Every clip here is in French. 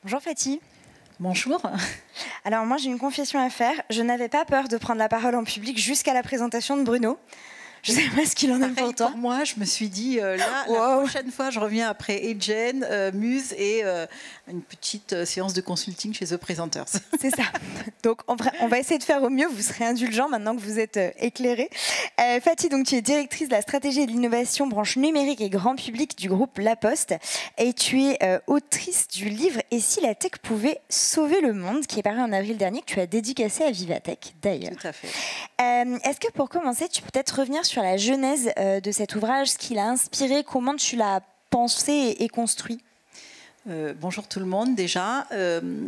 Bonjour Fatih. Bonjour. Alors moi j'ai une confession à faire. Je n'avais pas peur de prendre la parole en public jusqu'à la présentation de Bruno. Je ne sais pas ce qu'il en est pour toi. Pour moi, je me suis dit, la prochaine fois, je reviens après Egen, Muse et une petite séance de consulting chez The Presenters. C'est ça. Donc on va essayer de faire au mieux. Vous serez indulgents maintenant que vous êtes éclairés. Fatih, donc, tu es directrice de la stratégie et de l'innovation branche numérique et grand public du groupe La Poste. Et tu es autrice du livre « Et si la tech pouvait sauver le monde » qui est paru en avril dernier, que tu as dédicacé à Vivatech d'ailleurs. Tout à fait. Est-ce que pour commencer, tu peux peut-être revenir sur la genèse de cet ouvrage, ce qui l'a inspiré, comment tu l'as pensé et construit? Bonjour tout le monde déjà.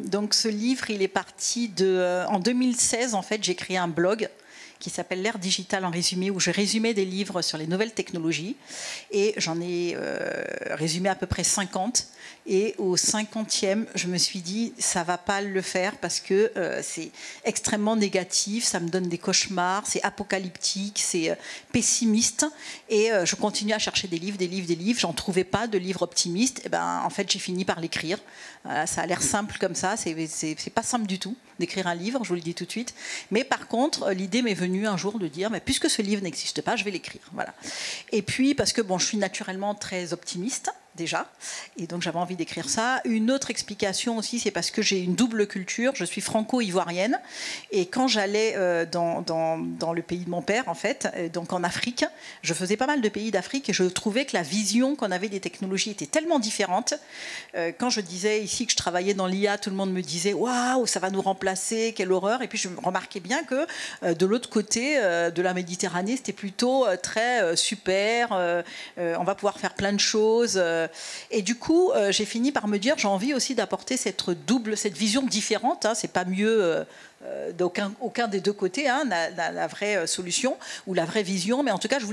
Donc ce livre, il est parti en 2016 en fait, j'ai créé un blog qui s'appelle L'ère digitale en résumé, où je résumais des livres sur les nouvelles technologies. Et j'en ai résumé à peu près 50. Et au 50e, je me suis dit, ça ne va pas le faire parce que c'est extrêmement négatif, ça me donne des cauchemars, c'est apocalyptique, c'est pessimiste. Et je continue à chercher des livres. J'en trouvais pas de livres optimistes. Et ben, en fait, j'ai fini par l'écrire. Voilà, ça a l'air simple comme ça, c'est pas simple du tout d'écrire un livre, je vous le dis tout de suite. Mais par contre, l'idée m'est venue un jour de dire, mais puisque ce livre n'existe pas, je vais l'écrire. Voilà. Et puis, parce que bon, je suis naturellement très optimiste, déjà, et donc j'avais envie d'écrire ça. Une autre explication aussi, c'est parce que j'ai une double culture, je suis franco-ivoirienne, et quand j'allais dans le pays de mon père, en fait, donc en Afrique, je faisais pas mal de pays d'Afrique, et je trouvais que la vision qu'on avait des technologies était tellement différente. Quand je disais ici que je travaillais dans l'IA, tout le monde me disait « Waouh, ça va nous remplacer, quelle horreur !» Et puis je remarquais bien que de l'autre côté de la Méditerranée, c'était plutôt très super, on va pouvoir faire plein de choses. Et du coup, j'ai fini par me dire, j'ai envie aussi d'apporter cette vision différente. Hein, c'est pas mieux d'aucun des deux côtés, hein, la vraie solution ou la vraie vision. Mais en tout cas, je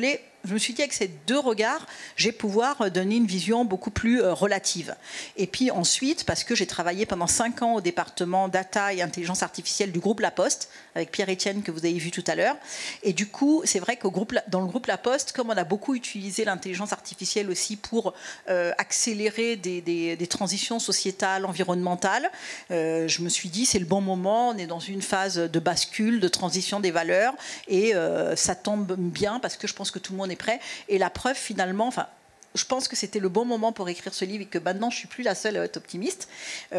me suis dit, avec ces deux regards, je vais pouvoir donner une vision beaucoup plus relative. Et puis ensuite, parce que j'ai travaillé pendant 5 ans au département data et intelligence artificielle du groupe La Poste, avec Pierre-Étienne que vous avez vu tout à l'heure. Et du coup, c'est vrai que dans le groupe La Poste, comme on a beaucoup utilisé l'intelligence artificielle aussi pour accélérer des transitions sociétales, environnementales, je me suis dit, c'est le bon moment, on est dans une phase de bascule, de transition des valeurs, et ça tombe bien parce que je pense que tout le monde est prêt. Et la preuve, finalement, je pense que c'était le bon moment pour écrire ce livre et que maintenant, je ne suis plus la seule à être optimiste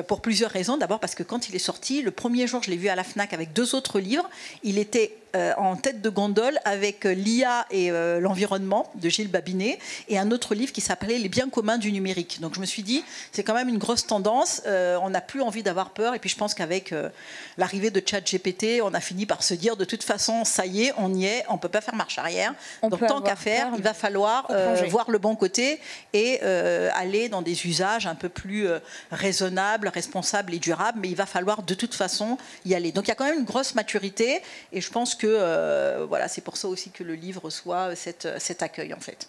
pour plusieurs raisons. D'abord parce que quand il est sorti, le premier jour, je l'ai vu à la FNAC avec 2 autres livres. Il était en tête de gondole avec l'IA et l'environnement de Gilles Babinet et un autre livre qui s'appelait Les biens communs du numérique. Donc je me suis dit, c'est quand même une grosse tendance. On n'a plus envie d'avoir peur. Et puis je pense qu'avec l'arrivée de ChatGPT, on a fini par se dire, de toute façon, ça y est, on y est, on ne peut pas faire marche arrière. Donc tant qu'à faire, il va falloir voir le bon côté et aller dans des usages un peu plus raisonnables, responsables et durables, mais il va falloir de toute façon y aller. Donc il y a quand même une grosse maturité et je pense que voilà, c'est pour ça aussi que le livre reçoit cet accueil en fait.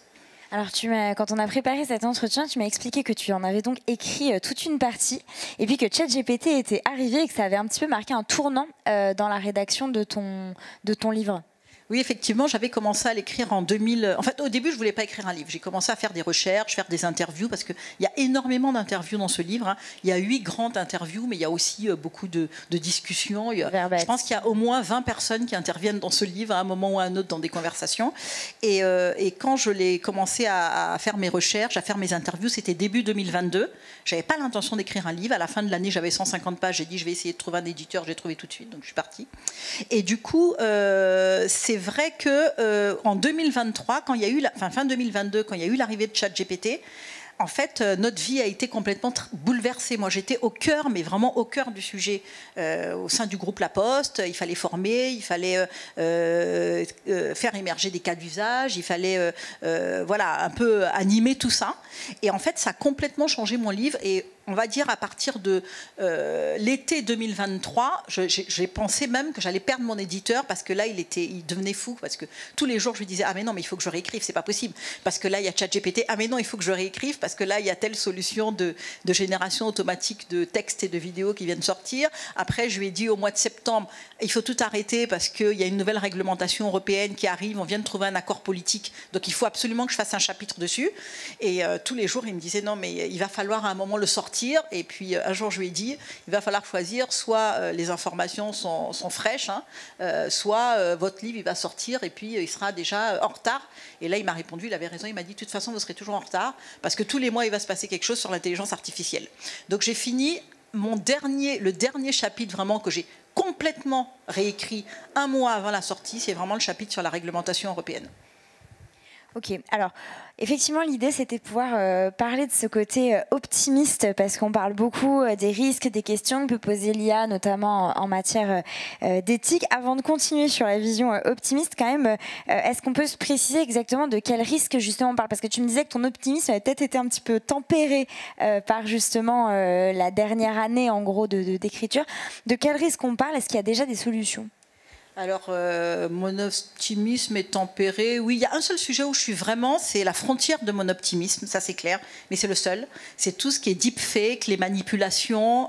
Alors, quand on a préparé cet entretien, tu m'as expliqué que tu en avais donc écrit toute une partie et puis que ChatGPT était arrivé et que ça avait un petit peu marqué un tournant dans la rédaction de ton livre. Oui, effectivement, j'avais commencé à l'écrire en 2000. En fait, au début, je ne voulais pas écrire un livre. J'ai commencé à faire des recherches, faire des interviews, parce qu'il y a énormément d'interviews dans ce livre. Hein. Il y a 8 grandes interviews, mais il y a aussi beaucoup de discussions. Je pense qu'il y a au moins 20 personnes qui interviennent dans ce livre à un moment ou à un autre dans des conversations. Et quand je l'ai commencé à faire mes recherches, à faire mes interviews, c'était début 2022. Je n'avais pas l'intention d'écrire un livre. À la fin de l'année, j'avais 150 pages. J'ai dit, je vais essayer de trouver un éditeur. J'ai trouvé tout de suite, donc je suis partie. Et du coup, c'est vrai que en 2023, fin 2022, quand il y a eu l'arrivée de ChatGPT, en fait, notre vie a été complètement bouleversée. Moi, j'étais au cœur, mais vraiment au cœur du sujet. Au sein du groupe La Poste, il fallait former, il fallait faire émerger des cas d'usage, il fallait voilà, un peu animer tout ça. Et en fait, ça a complètement changé mon livre. Et on va dire à partir de l'été 2023, j'ai pensé même que j'allais perdre mon éditeur parce que là, il devenait fou. Parce que tous les jours, je lui disais « Ah mais non, mais il faut que je réécrive, c'est pas possible. » Parce que là, il y a ChatGPT. « Ah mais non, il faut que je réécrive. » parce que là, il y a telle solution de génération automatique de textes et de vidéos qui viennent sortir. Après, je lui ai dit au mois de septembre, il faut tout arrêter parce qu'il y a une nouvelle réglementation européenne qui arrive, on vient de trouver un accord politique, donc il faut absolument que je fasse un chapitre dessus. Et tous les jours, il me disait, non, mais il va falloir à un moment le sortir. Et puis un jour, je lui ai dit, il va falloir choisir, soit les informations sont fraîches, hein, soit votre livre, il va sortir et puis il sera déjà en retard. Et là, il m'a répondu, il avait raison, il m'a dit, de toute façon, vous serez toujours en retard, parce que tous les mois, il va se passer quelque chose sur l'intelligence artificielle. Donc j'ai fini le dernier chapitre vraiment que j'ai complètement réécrit un mois avant la sortie, c'est vraiment le chapitre sur la réglementation européenne. Ok, alors effectivement l'idée c'était de pouvoir parler de ce côté optimiste parce qu'on parle beaucoup des risques, des questions que peut poser l'IA notamment en matière d'éthique. Avant de continuer sur la vision optimiste quand même, est-ce qu'on peut se préciser exactement de quel risque justement on parle? Parce que tu me disais que ton optimisme avait peut-être été un petit peu tempéré par justement la dernière année en gros d'écriture. De quel risque on parle? Est-ce qu'il y a déjà des solutions? Alors, mon optimisme est tempéré. Oui, il y a un seul sujet où je suis vraiment, c'est la frontière de mon optimisme, ça c'est clair, mais c'est le seul. C'est tout ce qui est deepfake, les manipulations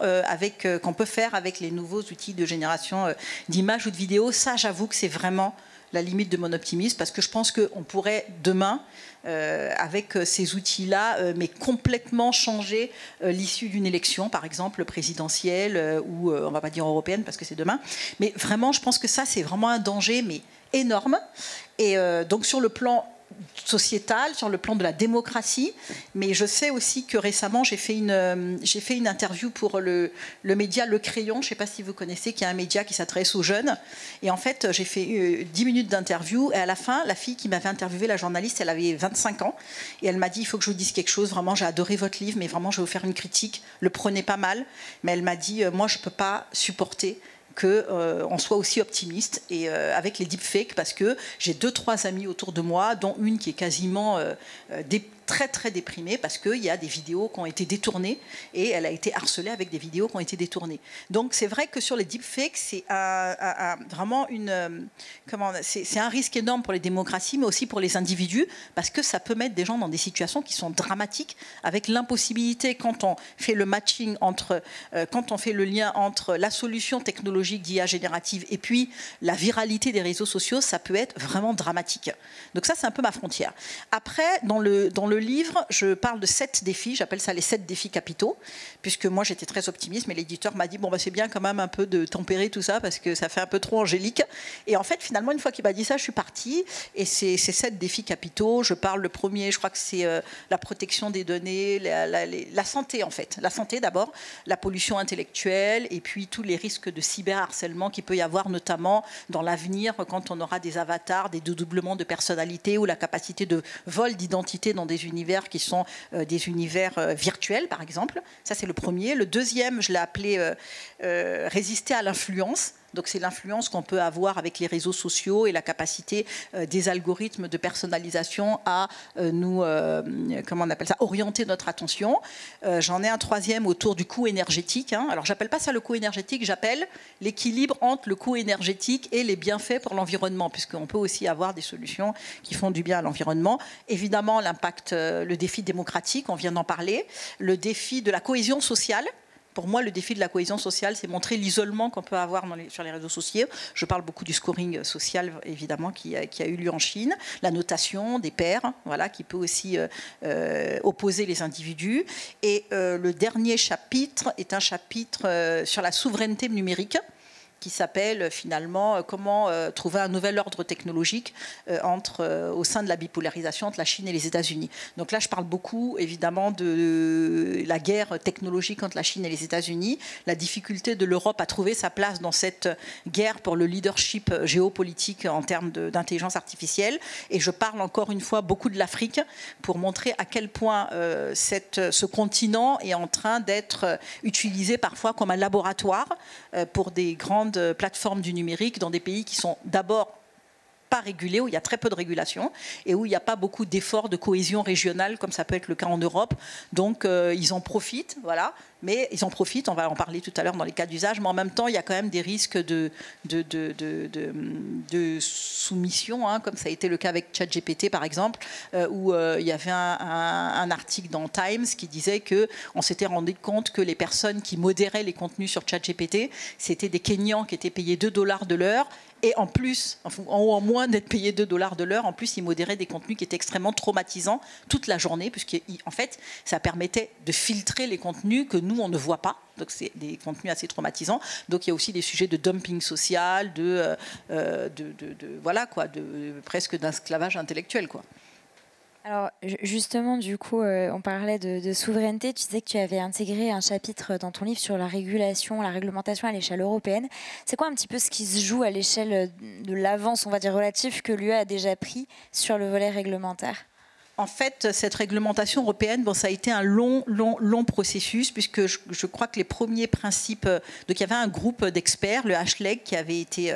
qu'on peut faire avec les nouveaux outils de génération d'images ou de vidéos. Ça, j'avoue que c'est vraiment la limite de mon optimisme, parce que je pense qu'on pourrait demain, avec ces outils-là, mais complètement changer l'issue d'une élection, par exemple présidentielle ou on ne va pas dire européenne parce que c'est demain. Mais vraiment, je pense que ça, c'est vraiment un danger, mais énorme. Et donc sur le plan sociétal, sur le plan de la démocratie, mais je sais aussi que récemment j'ai fait une interview pour le média Le Crayon, je ne sais pas si vous connaissez, qui est un média qui s'adresse aux jeunes, et en fait j'ai fait 10 minutes d'interview, et à la fin la fille qui m'avait interviewé, la journaliste, elle avait 25 ans, et elle m'a dit, il faut que je vous dise quelque chose, vraiment j'ai adoré votre livre, mais vraiment je vais vous faire une critique, le prenez pas mal, mais elle m'a dit, moi je ne peux pas supporter qu'on soit aussi optimiste et avec les deepfakes, parce que j'ai 2-3 amis autour de moi, dont une qui est quasiment très très déprimée parce qu'il y a des vidéos qui ont été détournées et elle a été harcelée avec des vidéos qui ont été détournées. Donc c'est vrai que sur les deepfakes, c'est vraiment c'est un risque énorme pour les démocraties, mais aussi pour les individus, parce que ça peut mettre des gens dans des situations qui sont dramatiques, avec l'impossibilité, quand on fait le matching quand on fait le lien entre la solution technologique d'IA générative et puis la viralité des réseaux sociaux, ça peut être vraiment dramatique. Donc ça, c'est un peu ma frontière. Après, dans le livre, je parle de 7 défis, j'appelle ça les 7 défis capitaux, puisque moi j'étais très optimiste, mais l'éditeur m'a dit, bon, c'est bien quand même un peu de tempérer tout ça, parce que ça fait un peu trop angélique. Et en fait, finalement, une fois qu'il m'a dit ça, je suis partie, et ces 7 défis capitaux, je parle, le premier, je crois que c'est la protection des données, la santé en fait, la santé d'abord, la pollution intellectuelle, et puis tous les risques de cyberharcèlement qu'il peut y avoir, notamment dans l'avenir, quand on aura des avatars, des dédoublements de personnalité, ou la capacité de vol d'identité dans des univers qui sont des univers virtuels, par exemple. Ça, c'est le premier. Le deuxième, je l'ai appelé résister à l'influence. Donc c'est l'influence qu'on peut avoir avec les réseaux sociaux et la capacité des algorithmes de personnalisation à nous, comment on appelle ça, orienter notre attention. J'en ai un troisième autour du coût énergétique. Alors j'appelle pas ça le coût énergétique, j'appelle l'équilibre entre le coût énergétique et les bienfaits pour l'environnement, puisqu'on peut aussi avoir des solutions qui font du bien à l'environnement. Évidemment, l'impact, le défi démocratique, on vient d'en parler, le défi de la cohésion sociale. Pour moi, le défi de la cohésion sociale, c'est montrer l'isolement qu'on peut avoir sur les réseaux sociaux. Je parle beaucoup du scoring social, évidemment, qui a eu lieu en Chine. La notation des pairs, voilà, qui peut aussi opposer les individus. Et le dernier chapitre est un chapitre sur la souveraineté numérique, qui s'appelle finalement comment trouver un nouvel ordre technologique au sein de la bipolarisation entre la Chine et les États-Unis. Donc là, je parle beaucoup évidemment de la guerre technologique entre la Chine et les États-Unis, la difficulté de l'Europe à trouver sa place dans cette guerre pour le leadership géopolitique en termes d'intelligence artificielle. Et je parle encore une fois beaucoup de l'Afrique pour montrer à quel point ce continent est en train d'être utilisé parfois comme un laboratoire pour des grandes plateformes du numérique dans des pays qui sont d'abord pas régulés, où il y a très peu de régulation et où il n'y a pas beaucoup d'efforts de cohésion régionale, comme ça peut être le cas en Europe. Donc ils en profitent, voilà. Mais ils en profitent, on va en parler tout à l'heure dans les cas d'usage, mais en même temps, il y a quand même des risques de soumission, hein, comme ça a été le cas avec ChatGPT, par exemple, où il y avait un article dans Times qui disait qu'on s'était rendu compte que les personnes qui modéraient les contenus sur ChatGPT, c'était des Kenyans qui étaient payés $2 de l'heure. Et en plus, en moins d'être payé $2 de l'heure, en plus, ils modéraient des contenus qui étaient extrêmement traumatisants toute la journée, puisqu'en fait, ça permettait de filtrer les contenus que nous, on ne voit pas. Donc, c'est des contenus assez traumatisants. Donc, il y a aussi des sujets de dumping social, voilà, quoi, presque d'esclavage intellectuel, quoi. Alors justement, du coup, on parlait de souveraineté. Tu disais que tu avais intégré un chapitre dans ton livre sur la régulation, la réglementation à l'échelle européenne. C'est quoi un petit peu ce qui se joue à l'échelle de l'avance, on va dire, relative que l'UE a déjà pris sur le volet réglementaire ? En fait, cette réglementation européenne, bon, ça a été un long processus, puisque je crois que les premiers principes... Donc, il y avait un groupe d'experts, le HLEG, qui avait été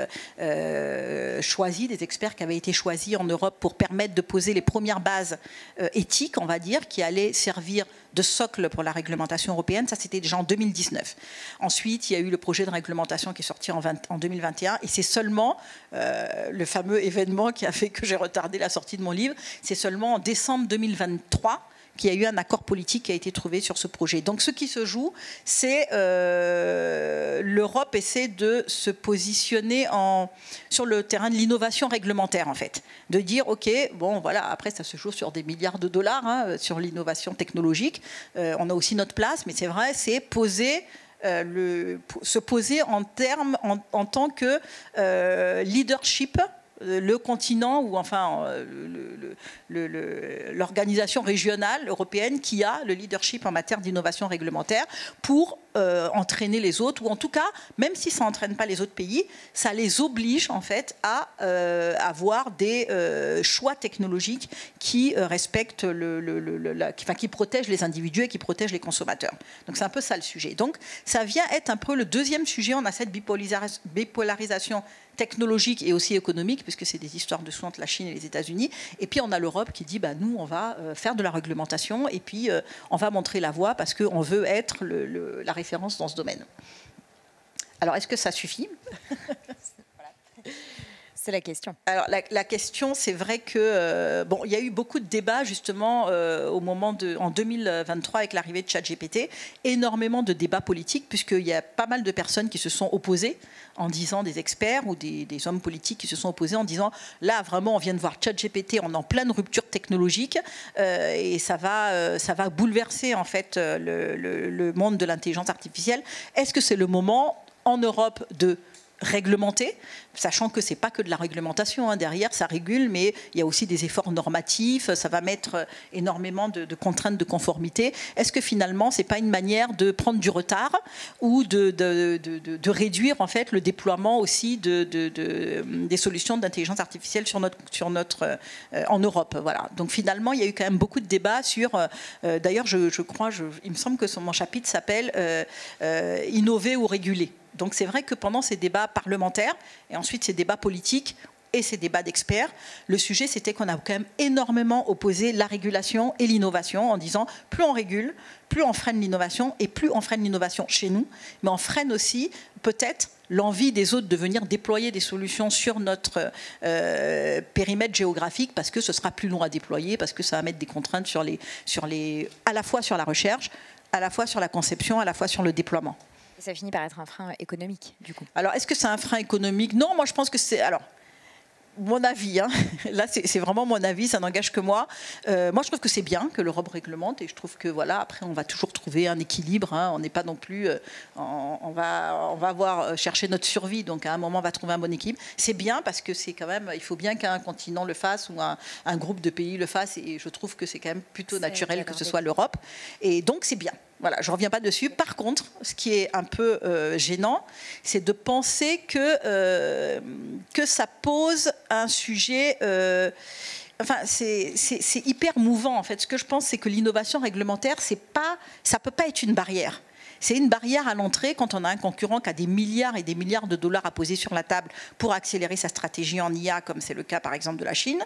choisi, des experts qui avaient été choisis en Europe pour permettre de poser les premières bases éthiques, on va dire, qui allaient servir de socle pour la réglementation européenne. Ça, c'était déjà en 2019. Ensuite, il y a eu le projet de réglementation qui est sorti en 2021. Et c'est seulement le fameux événement qui a fait que j'ai retardé la sortie de mon livre. C'est seulement en décembre 2023 qu'il y a eu un accord politique qui a été trouvé sur ce projet. Donc ce qui se joue, c'est l'Europe essaie de se positionner sur le terrain de l'innovation réglementaire, en fait. De dire, OK, bon, voilà, après ça se joue sur des milliards de dollars, hein, sur l'innovation technologique. On a aussi notre place, mais c'est vrai, c'est poser... se poser en tant que leadership, le continent ou enfin l'organisation régionale européenne qui a le leadership en matière d'innovation réglementaire pour entraîner les autres, ou en tout cas, même si ça n'entraîne pas les autres pays, ça les oblige en fait à avoir des choix technologiques qui respectent, qui protègent les individus et qui protègent les consommateurs. Donc c'est un peu ça le sujet. Donc ça vient être un peu le deuxième sujet. On a cette bipolarisation technologique et aussi économique, puisque c'est des histoires de sous entre la Chine et les États-Unis. Et puis on a l'Europe qui dit, bah, nous, on va faire de la réglementation et puis on va montrer la voie parce qu'on veut être la référence dans ce domaine. Alors, est-ce que ça suffit ? C'est la question. Alors, la question, c'est vrai que bon, il y a eu beaucoup de débats justement en 2023 avec l'arrivée de ChatGPT, énormément de débats politiques, puisqu'il y a pas mal de personnes qui se sont opposées en disant, des experts ou des hommes politiques qui se sont opposés en disant, là vraiment on vient de voir ChatGPT, on est en pleine rupture technologique et ça va bouleverser en fait le monde de l'intelligence artificielle. Est-ce que c'est le moment en Europe de réglementer, sachant que c'est pas que de la réglementation, hein. Derrière ça régule, mais il y a aussi des efforts normatifs, ça va mettre énormément de contraintes de conformité. Est-ce que finalement c'est pas une manière de prendre du retard ou de réduire en fait le déploiement aussi des solutions d'intelligence artificielle en Europe, voilà. Donc finalement il y a eu quand même beaucoup de débats sur, d'ailleurs je crois, il me semble que mon chapitre s'appelle innover ou réguler. Donc c'est vrai que pendant ces débats parlementaires et ensuite ces débats politiques et ces débats d'experts, le sujet c'était qu'on a quand même énormément opposé la régulation et l'innovation en disant plus on régule, plus on freine l'innovation et plus on freine l'innovation chez nous, mais on freine aussi peut-être l'envie des autres de venir déployer des solutions sur notre périmètre géographique parce que ce sera plus long à déployer, parce que ça va mettre des contraintes à la fois sur la recherche, à la fois sur la conception, à la fois sur le déploiement. Et ça finit par être un frein économique, du coup. Alors, est-ce que c'est un frein économique ? Non, moi je pense que c'est... Alors, mon avis, hein. Là c'est vraiment mon avis, ça n'engage que moi. Moi je trouve que c'est bien que l'Europe réglemente et je trouve que voilà, après on va toujours trouver un équilibre, hein. On n'est pas non plus, on va chercher notre survie, donc à un moment on va trouver un bon équilibre. C'est bien parce que c'est quand même, il faut bien qu'un continent le fasse ou un groupe de pays le fasse et je trouve que c'est quand même plutôt naturel que ce soit l'Europe et donc c'est bien. Voilà, je ne reviens pas dessus. Par contre, ce qui est un peu gênant, c'est de penser que ça pose un sujet... enfin, c'est hyper mouvant, en fait. Ce que je pense, c'est que l'innovation réglementaire, ça ne peut pas être une barrière. C'est une barrière à l'entrée quand on a un concurrent qui a des milliards et des milliards de dollars à poser sur la table pour accélérer sa stratégie en IA, comme c'est le cas par exemple de la Chine.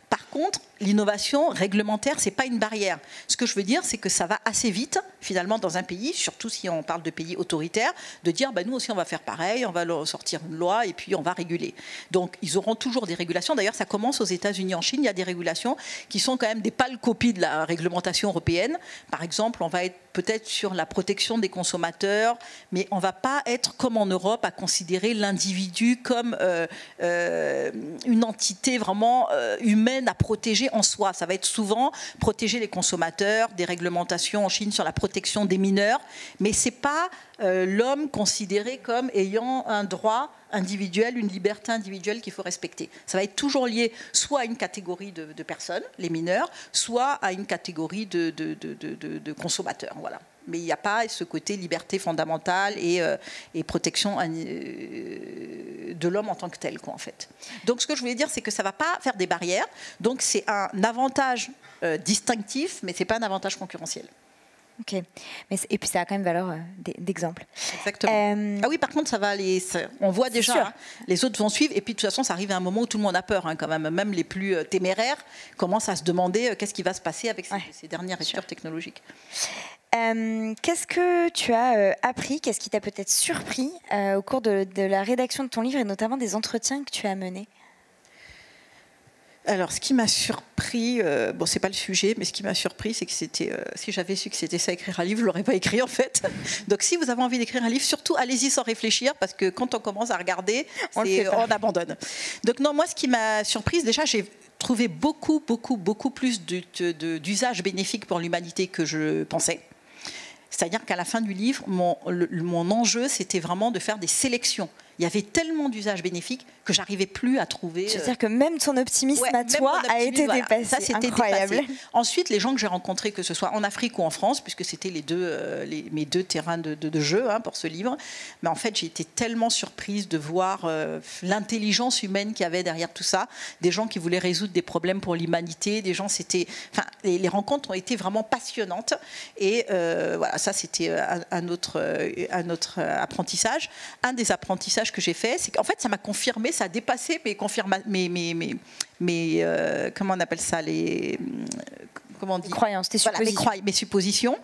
Par contre, l'innovation réglementaire, ce n'est pas une barrière. Ce que je veux dire, c'est que ça va assez vite finalement, dans un pays, surtout si on parle de pays autoritaires, de dire nous aussi on va faire pareil, on va sortir une loi et puis on va réguler. Donc ils auront toujours des régulations. D'ailleurs, ça commence aux États-Unis, en Chine, il y a des régulations qui sont quand même des pâles copies de la réglementation européenne. Par exemple, on va être peut-être sur la protection des consommateurs, mais on ne va pas être comme en Europe à considérer l'individu comme une entité vraiment humaine à protéger en soi. Ça va être souvent protéger les consommateurs, des réglementations en Chine sur la protection des mineurs, mais ce n'est pas l'homme considéré comme ayant un droit individuel, une liberté individuelle qu'il faut respecter. Ça va être toujours lié soit à une catégorie de personnes, les mineurs, soit à une catégorie de consommateurs. Voilà. Mais il n'y a pas ce côté liberté fondamentale et protection de l'homme en tant que tel, quoi, en fait. Donc, ce que je voulais dire, c'est que ça ne va pas faire des barrières. Donc, c'est un avantage distinctif, mais ce n'est pas un avantage concurrentiel. Ok. Et puis ça a quand même valeur d'exemple. Exactement. Ah oui, par contre, on voit déjà, les autres vont suivre. Et puis de toute façon, ça arrive à un moment où tout le monde a peur, quand même. Même les plus téméraires commencent à se demander qu'est-ce qui va se passer avec ces dernières ruptures technologiques. Qu'est-ce que tu as appris, qu'est-ce qui t'a peut-être surpris au cours de la rédaction de ton livre et notamment des entretiens que tu as menés? Alors, ce qui m'a surpris, c'est pas le sujet, mais ce qui m'a surpris, c'est que si j'avais su que c'était ça, écrire un livre, je l'aurais pas écrit en fait. Donc, si vous avez envie d'écrire un livre, surtout allez-y sans réfléchir, parce que quand on commence à regarder, on abandonne. Donc, non, moi, ce qui m'a surprise, déjà, j'ai trouvé beaucoup plus d'usages bénéfiques pour l'humanité que je pensais. C'est-à-dire qu'à la fin du livre, mon enjeu, c'était vraiment de faire des sélections. Il y avait tellement d'usages bénéfiques que j'arrivais plus à trouver. C'est-à-dire que même ton optimisme à toi a été dépassé. Ça, c'était incroyable. Dépassé. Ensuite, les gens que j'ai rencontrés, que ce soit en Afrique ou en France, puisque c'était mes deux terrains de jeu pour ce livre, mais en fait, j'ai été tellement surprise de voir l'intelligence humaine qu'il y avait derrière tout ça. Des gens qui voulaient résoudre des problèmes pour l'humanité. Des gens, les rencontres ont été vraiment passionnantes. Et voilà, ça, c'était un autre apprentissage. Un des apprentissages que j'ai fait, c'est qu'en fait, ça m'a confirmé, ça a dépassé mes comment on appelle ça, comment on dit, croyances, tes suppositions. Voilà, mes suppositions.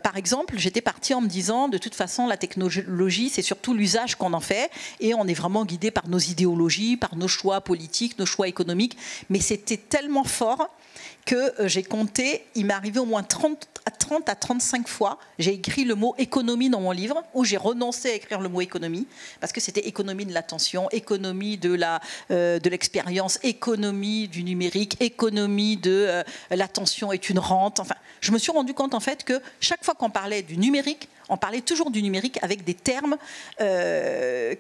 Par exemple, j'étais partie en me disant, de toute façon, la technologie, c'est surtout l'usage qu'on en fait, et on est vraiment guidé par nos idéologies, par nos choix politiques, nos choix économiques. Mais c'était tellement fort que j'ai compté, il m'est arrivé au moins 30 à 35 fois, j'ai écrit le mot économie dans mon livre, où j'ai renoncé à écrire le mot économie, parce que c'était économie de l'attention, économie de l'expérience, économie du numérique, économie de l'attention est une rente. Enfin, je me suis rendu compte en fait que chaque fois qu'on parlait du numérique, on parlait toujours du numérique avec des termes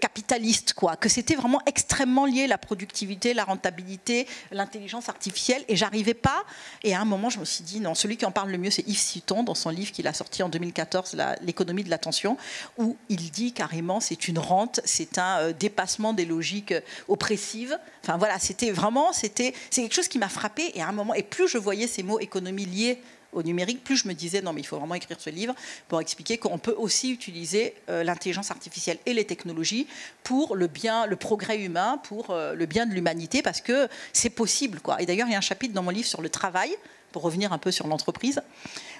capitalistes, quoi. Que c'était vraiment extrêmement lié, la productivité, la rentabilité, l'intelligence artificielle, et j'arrivais pas. Et à un moment, je me suis dit, non, celui qui en parle le mieux, c'est Yves Citon, dans son livre qu'il a sorti en 2014, l'économie de l'attention, où il dit carrément, c'est une rente, c'est un dépassement des logiques oppressives. Enfin voilà, c'est quelque chose qui m'a frappée, et à un moment, et plus je voyais ces mots économie liés au numérique, plus je me disais non mais il faut vraiment écrire ce livre pour expliquer qu'on peut aussi utiliser l'intelligence artificielle et les technologies pour le progrès humain, pour le bien de l'humanité, parce que c'est possible, quoi. Et d'ailleurs il y a un chapitre dans mon livre sur le travail, pour revenir un peu sur l'entreprise,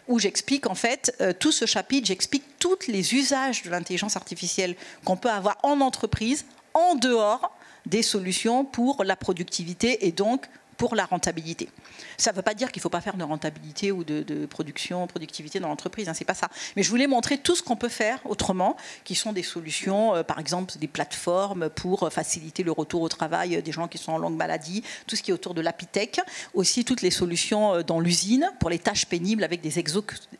où j'explique en fait, tout ce chapitre, j'explique tous les usages de l'intelligence artificielle qu'on peut avoir en entreprise, en dehors des solutions pour la productivité et donc pour la rentabilité. Ça ne veut pas dire qu'il ne faut pas faire de rentabilité ou de productivité dans l'entreprise, c'est pas ça. Mais je voulais montrer tout ce qu'on peut faire autrement, qui sont des solutions, par exemple des plateformes pour faciliter le retour au travail des gens qui sont en longue maladie, tout ce qui est autour de l'apitech, aussi toutes les solutions dans l'usine pour les tâches pénibles avec des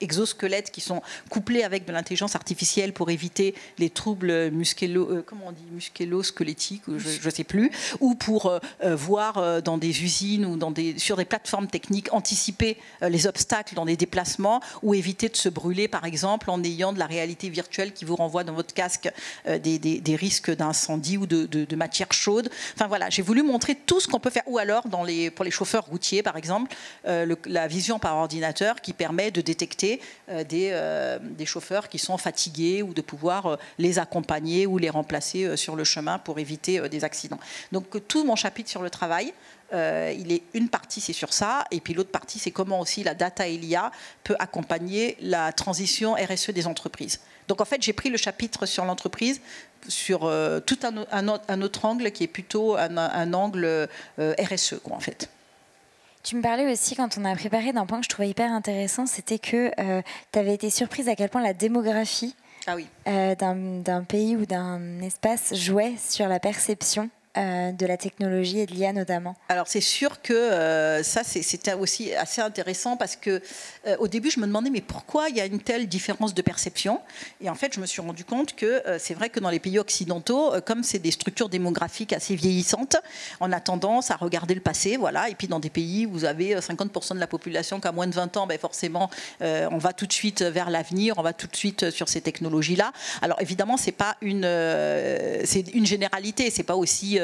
exosquelettes qui sont couplés avec de l'intelligence artificielle pour éviter les troubles musculo-squelettiques, je ne sais plus, ou pour voir dans des usines ou sur des plateformes techniques, anticiper les obstacles dans des déplacements ou éviter de se brûler, par exemple, en ayant de la réalité virtuelle qui vous renvoie dans votre casque des risques d'incendie ou de matière chaude. Enfin voilà, j'ai voulu montrer tout ce qu'on peut faire. Ou alors, pour les chauffeurs routiers, par exemple, la vision par ordinateur qui permet de détecter des chauffeurs qui sont fatigués ou de pouvoir les accompagner ou les remplacer sur le chemin pour éviter des accidents. Donc tout mon chapitre sur le travail, Une partie, c'est sur ça, et puis l'autre partie, c'est comment aussi la data et l'IA peut accompagner la transition RSE des entreprises. Donc en fait, j'ai pris le chapitre sur l'entreprise sur tout un autre angle qui est plutôt un angle RSE, quoi, en fait. Tu me parlais aussi, quand on a préparé, d'un point que je trouvais hyper intéressant, c'était que tu avais été surprise à quel point la démographie d'un pays ou d'un espace jouait sur la perception de la technologie et de l'IA notamment. Alors c'est sûr que ça c'était aussi assez intéressant parce que au début je me demandais mais pourquoi il y a une telle différence de perception, et en fait je me suis rendu compte que c'est vrai que dans les pays occidentaux, comme c'est des structures démographiques assez vieillissantes, on a tendance à regarder le passé, voilà, et puis dans des pays où vous avez 50% de la population qui a moins de 20 ans, ben forcément on va tout de suite vers l'avenir, on va tout de suite sur ces technologies là. Alors évidemment c'est une généralité, c'est pas aussi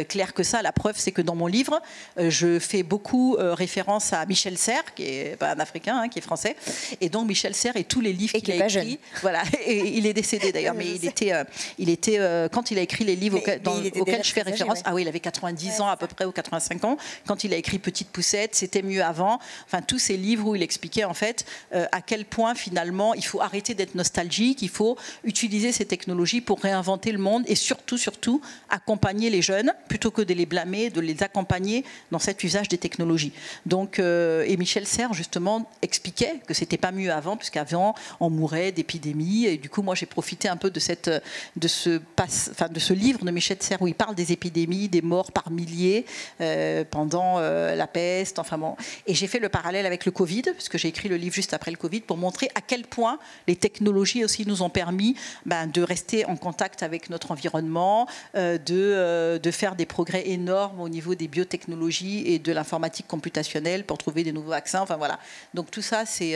clair que ça. La preuve, c'est que dans mon livre, je fais beaucoup référence à Michel Serres, qui est un Africain, hein, qui est français. Et donc Michel Serres et tous les livres qu'il a écrits. Voilà, et il est décédé d'ailleurs, mais il était quand il a écrit les livres auxquels je fais référence. Ah oui, il avait 90 ans à peu près, ou 85 ans. Quand il a écrit Petite Poussette, C'était mieux avant. Enfin, tous ces livres où il expliquait en fait à quel point finalement il faut arrêter d'être nostalgique, il faut utiliser ces technologies pour réinventer le monde et surtout accompagner les jeunes plutôt que de les blâmer, de les accompagner dans cet usage des technologies. Donc, et Michel Serres justement expliquait que c'était pas mieux avant, puisqu'avant on mourait d'épidémies. Et du coup, moi j'ai profité un peu de ce livre de Michel Serres où il parle des épidémies, des morts par milliers pendant la peste. Enfin bon, et j'ai fait le parallèle avec le Covid, puisque j'ai écrit le livre juste après le Covid pour montrer à quel point les technologies aussi nous ont permis de rester en contact avec notre environnement. De faire des progrès énormes au niveau des biotechnologies et de l'informatique computationnelle pour trouver des nouveaux vaccins. Enfin voilà. Donc tout ça, c'est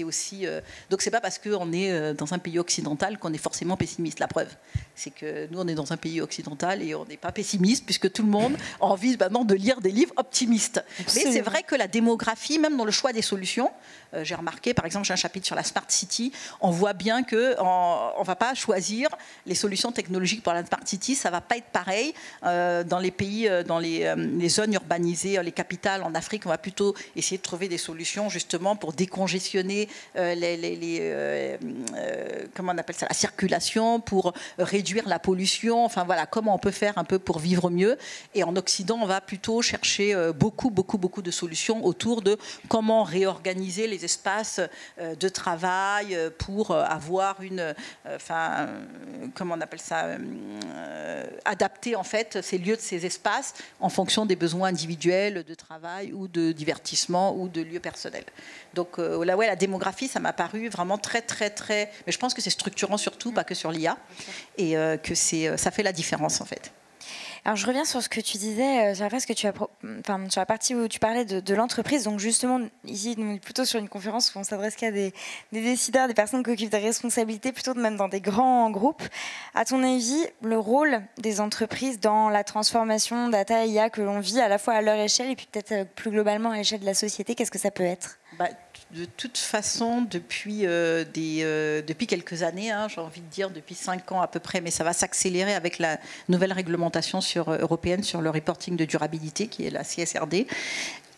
aussi. Donc c'est pas parce qu'on est dans un pays occidental qu'on est forcément pessimiste. La preuve, c'est que nous on est dans un pays occidental et on n'est pas pessimiste puisque tout le monde a envie maintenant de lire des livres optimistes. Absolument. Mais c'est vrai que la démographie, même dans le choix des solutions, j'ai remarqué, par exemple, j'ai un chapitre sur la Smart City, on voit bien qu'on ne va pas choisir les solutions technologiques pour la Smart City, ça ne va pas être pareil. Dans les pays, dans les zones urbanisées, les capitales en Afrique, on va plutôt essayer de trouver des solutions justement pour décongestionner comment on appelle ça, la circulation, pour réduire la pollution, enfin voilà, comment on peut faire un peu pour vivre mieux. Et en Occident, on va plutôt chercher beaucoup de solutions autour de comment réorganiser les espaces de travail pour avoir comment on appelle ça, adapter en fait ces lieux, ces espaces en fonction des besoins individuels de travail ou de divertissement ou de lieux personnels. Donc là, ouais, la démographie, ça m'a paru vraiment très. Mais je pense que c'est structurant surtout, pas que sur l'IA, et que ça fait la différence en fait. Alors je reviens sur ce que tu disais, sur la partie où tu parlais de l'entreprise. Donc justement, ici, on est plutôt sur une conférence où on s'adresse qu'à des décideurs, des personnes qui occupent des responsabilités, plutôt même dans des grands groupes. À ton avis, le rôle des entreprises dans la transformation data et IA que l'on vit, à la fois à leur échelle et puis peut-être plus globalement à l'échelle de la société, qu'est-ce que ça peut être ? De toute façon, depuis quelques années, hein, j'ai envie de dire depuis 5 ans à peu près, mais ça va s'accélérer avec la nouvelle réglementation européenne sur le reporting de durabilité, qui est la CSRD.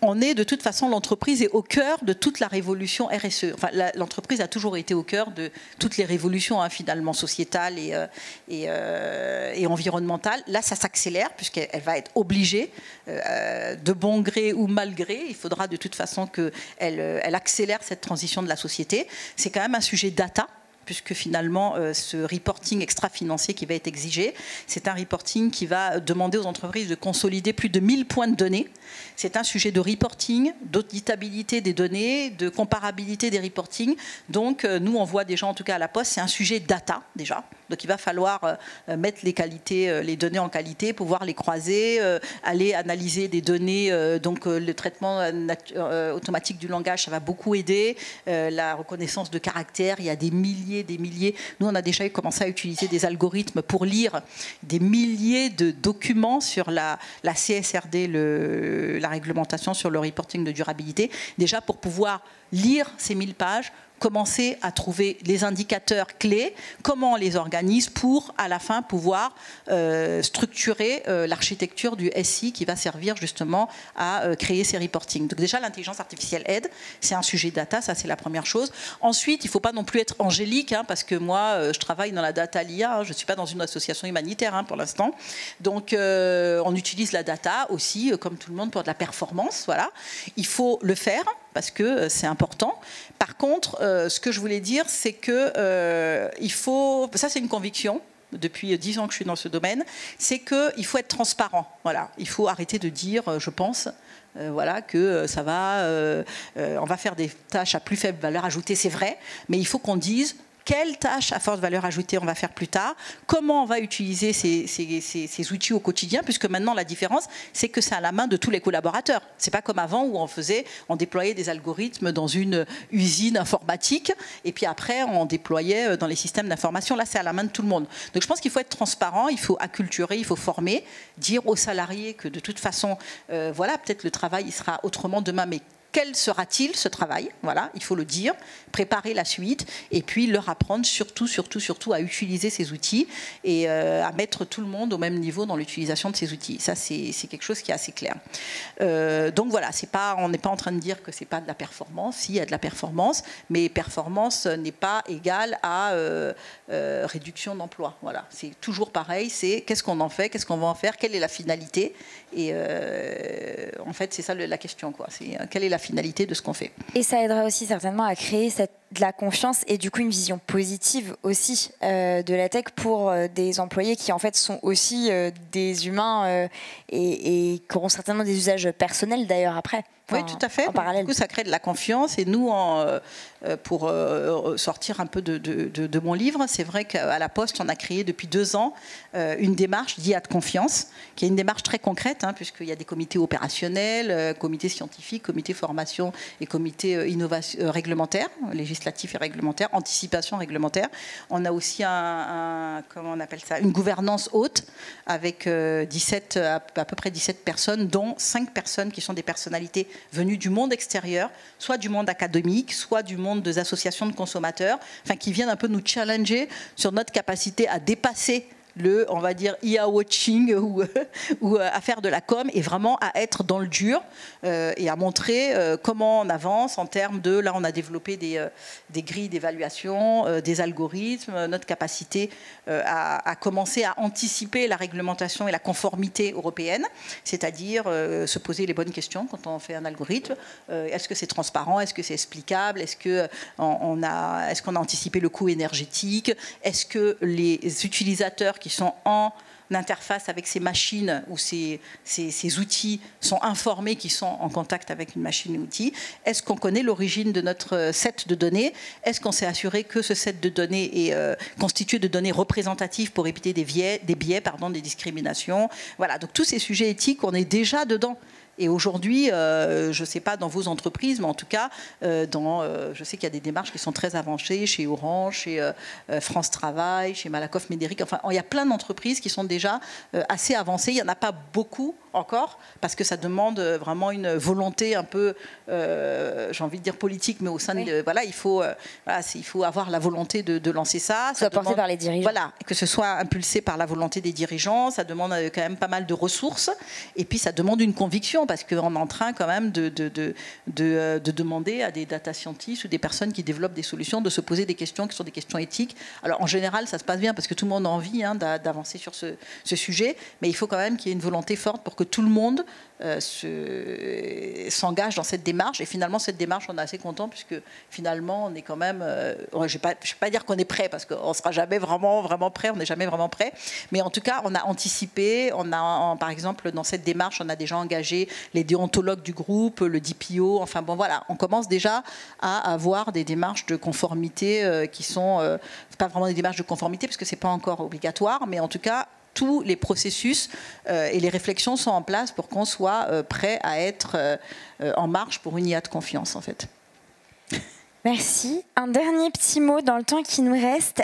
On est de toute façon, l'entreprise est au cœur de toute la révolution RSE. Enfin, l'entreprise a toujours été au cœur de toutes les révolutions, hein, finalement, sociétales et environnementales. Là, ça s'accélère puisqu'elle va être obligée, de bon gré ou mal gré. Il faudra de toute façon qu'elle accélère cette transition de la société. C'est quand même un sujet data, puisque finalement, ce reporting extra-financier qui va être exigé, c'est un reporting qui va demander aux entreprises de consolider plus de 1000 points de données. C'est un sujet de reporting, d'auditabilité des données, de comparabilité des reportings. Donc, nous, on voit déjà, en tout cas à la Poste, c'est un sujet data, déjà. Donc, il va falloir mettre les données en qualité, pouvoir les croiser, aller analyser des données. Donc, le traitement automatique du langage, ça va beaucoup aider. La reconnaissance de caractères, il y a des milliers. Nous, on a déjà commencé à utiliser des algorithmes pour lire des milliers de documents sur la CSRD, la réglementation sur le reporting de durabilité, déjà pour pouvoir lire ces 1000 pages, commencer à trouver les indicateurs clés, comment on les organise pour, à la fin, pouvoir structurer l'architecture du SI qui va servir justement à créer ces reportings. Donc déjà, l'intelligence artificielle aide, c'est un sujet data, ça c'est la première chose. Ensuite, il ne faut pas non plus être angélique, hein, parce que moi, je travaille dans la data l'IA, hein, je ne suis pas dans une association humanitaire hein, pour l'instant. Donc, on utilise la data aussi, comme tout le monde, pour de la performance. Voilà. Il faut le faire, parce que c'est important. Par contre, ce que je voulais dire, c'est que il faut... Ça, c'est une conviction. Depuis 10 ans que je suis dans ce domaine, c'est qu'il faut être transparent. Voilà. Il faut arrêter de dire, je pense, voilà, que ça va, on va faire des tâches à plus faible valeur ajoutée, c'est vrai, mais il faut qu'on dise quelles tâches à forte valeur ajoutée on va faire plus tard, comment on va utiliser ces outils au quotidien, puisque maintenant la différence, c'est que c'est à la main de tous les collaborateurs. C'est pas comme avant où on déployait des algorithmes dans une usine informatique, et puis après on déployait dans les systèmes d'information. Là, c'est à la main de tout le monde. Donc je pense qu'il faut être transparent, il faut acculturer, il faut former, dire aux salariés que de toute façon, voilà, peut-être le travail il sera autrement demain, mais quel sera-t-il ce travail? Voilà, il faut le dire, préparer la suite et puis leur apprendre surtout à utiliser ces outils et à mettre tout le monde au même niveau dans l'utilisation de ces outils. Ça, c'est quelque chose qui est assez clair. Donc voilà, on n'est pas en train de dire que c'est pas de la performance. Si, il y a de la performance, mais performance n'est pas égale à réduction d'emploi. Voilà, c'est toujours pareil. C'est qu'est-ce qu'on en fait, qu'est-ce qu'on va en faire, quelle est la finalité? Et en fait, c'est ça la question, quoi. C'est quelle est la finalité de ce qu'on fait. Et ça aidera aussi certainement à créer de la confiance et du coup une vision positive aussi de la tech pour des employés qui en fait sont aussi des humains et qui auront certainement des usages personnels d'ailleurs après. Oui, tout à fait. En parallèle. Du coup, ça crée de la confiance. Et nous, pour sortir un peu de mon livre, c'est vrai qu'à la Poste, on a créé depuis 2 ans une démarche d'IA de confiance, qui est une démarche très concrète, hein, puisqu'il y a des comités opérationnels, comités scientifiques, comités formation et comités innovation réglementaire, législatif et réglementaire, anticipation réglementaire. On a aussi comment on appelle ça, une gouvernance haute avec à peu près 17 personnes, dont 5 personnes qui sont des personnalités venus du monde extérieur, soit du monde académique, soit du monde des associations de consommateurs, enfin, qui viennent un peu nous challenger sur notre capacité à dépasser on va dire, IA watching ou à faire de la com et vraiment à être dans le dur et à montrer comment on avance en termes de, là on a développé des grilles d'évaluation, des algorithmes, notre capacité à commencer à anticiper la réglementation et la conformité européenne, c'est-à-dire se poser les bonnes questions quand on fait un algorithme. Est-ce que c'est transparent? Est-ce que c'est explicable? Est-ce qu'on a anticipé le coût énergétique? Est-ce que les utilisateurs qui sont en interface avec ces machines ou ces outils sont informés qu'ils sont en contact avec une machine ou outil? Est-ce qu'on connaît l'origine de notre set de données? Est-ce qu'on s'est assuré que ce set de données est constitué de données représentatives pour éviter des biais, des discriminations? Voilà, donc tous ces sujets éthiques, on est déjà dedans. Et aujourd'hui, je ne sais pas dans vos entreprises, mais en tout cas, je sais qu'il y a des démarches qui sont très avancées chez Orange, chez France Travail, chez Malakoff Médéric. Enfin, il y a plein d'entreprises qui sont déjà assez avancées. Il n'y en a pas beaucoup encore, parce que ça demande vraiment une volonté un peu, j'ai envie de dire politique, mais au sein de... Voilà, il faut avoir la volonté de lancer ça. Ça demande, porté par les dirigeants. Voilà, que ce soit impulsé par la volonté des dirigeants. Ça demande quand même pas mal de ressources. Et puis, ça demande une conviction, parce qu'on est en train quand même de demander à des data scientists ou des personnes qui développent des solutions de se poser des questions qui sont des questions éthiques. Alors en général, ça se passe bien parce que tout le monde a envie d'avancer sur ce sujet, mais il faut quand même qu'il y ait une volonté forte pour que tout le monde s'engage dans cette démarche. Et finalement, cette démarche, on est assez content puisque finalement, on est quand même... je ne vais pas dire qu'on est prêt parce qu'on ne sera jamais vraiment prêt, on n'est jamais vraiment prêt. Mais en tout cas, on a anticipé. Par exemple, dans cette démarche, on a déjà engagé les déontologues du groupe, le DPO. Enfin bon, voilà, on commence déjà à avoir des démarches de conformité qui sont... pas vraiment des démarches de conformité parce que ce n'est pas encore obligatoire, mais en tout cas... tous les processus et les réflexions sont en place pour qu'on soit prêt à être en marche pour une IA de confiance, en fait. Merci. Un dernier petit mot dans le temps qui nous reste.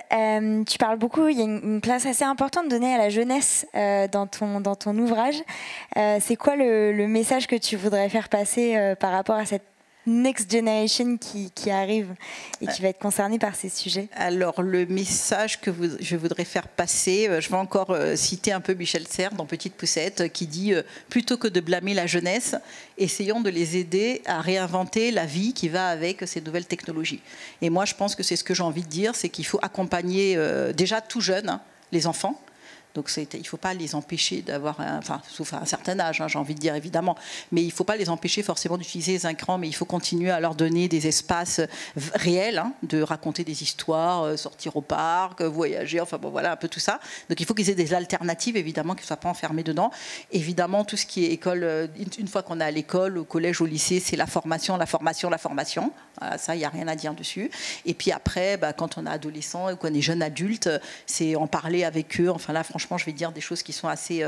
Tu parles beaucoup, il y a une place assez importante donnée à la jeunesse dans ton ouvrage. C'est quoi le message que tu voudrais faire passer par rapport à cette next generation qui arrive et qui va être concernée par ces sujets? Alors, le message que je voudrais faire passer, je vais encore citer un peu Michel Serres dans Petite Poussette, qui dit plutôt que de blâmer la jeunesse, essayons de les aider à réinventer la vie qui va avec ces nouvelles technologies. Et moi, je pense que c'est ce que j'ai envie de dire, c'est qu'il faut accompagner déjà tout jeune, hein, les enfants. Donc il ne faut pas les empêcher d'avoir, sauf à un certain âge, hein, j'ai envie de dire évidemment, mais il ne faut pas les empêcher forcément d'utiliser les écrans, mais il faut continuer à leur donner des espaces réels, hein, de raconter des histoires, sortir au parc, voyager, enfin bon voilà un peu tout ça. Donc il faut qu'ils aient des alternatives évidemment, qu'ils ne soient pas enfermés dedans. Évidemment tout ce qui est école, une fois qu'on est à l'école, au collège, au lycée, c'est la formation. Voilà, ça il n'y a rien à dire dessus. Et puis après, quand on est adolescent ou qu'on est jeune adulte, c'est en parler avec eux. Enfin là franchement je vais dire des choses qui sont assez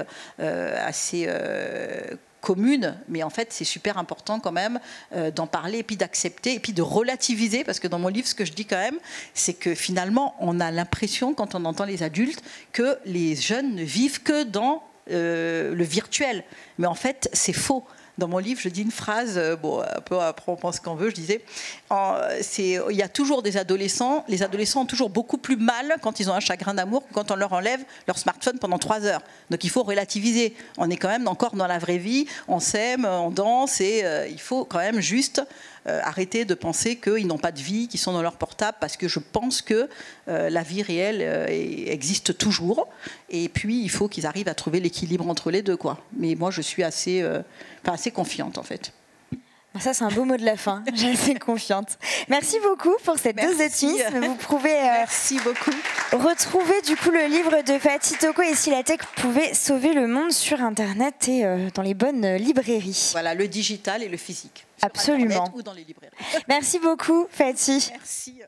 communes, mais en fait c'est super important quand même d'en parler et puis d'accepter et puis de relativiser, parce que dans mon livre ce que je dis quand même, c'est que finalement on a l'impression quand on entend les adultes que les jeunes ne vivent que dans le virtuel, mais en fait c'est faux. Dans mon livre, je dis une phrase, bon, un peu après on pense qu'on veut, je disais, il y a toujours des adolescents, les adolescents ont toujours beaucoup plus mal quand ils ont un chagrin d'amour que quand on leur enlève leur smartphone pendant 3 heures. Donc il faut relativiser. On est quand même encore dans la vraie vie, on s'aime, on danse, et il faut quand même juste arrêter de penser qu'ils n'ont pas de vie, qu'ils sont dans leur portable, parce que je pense que la vie réelle existe toujours. Et puis, il faut qu'ils arrivent à trouver l'équilibre entre les deux, quoi. Mais moi, je suis assez confiante, en fait. Ça, c'est un beau mot de la fin. J'ai assez confiante. Merci beaucoup pour cette dose d'optimisme. Vous pouvez Merci beaucoup. Retrouver du coup le livre de Faty Toko et Si la tech pouvait sauver le monde sur Internet et dans les bonnes librairies. Voilà, le digital et le physique. Absolument. Sur Internet ou dans les librairies. Merci beaucoup, Faty. Merci.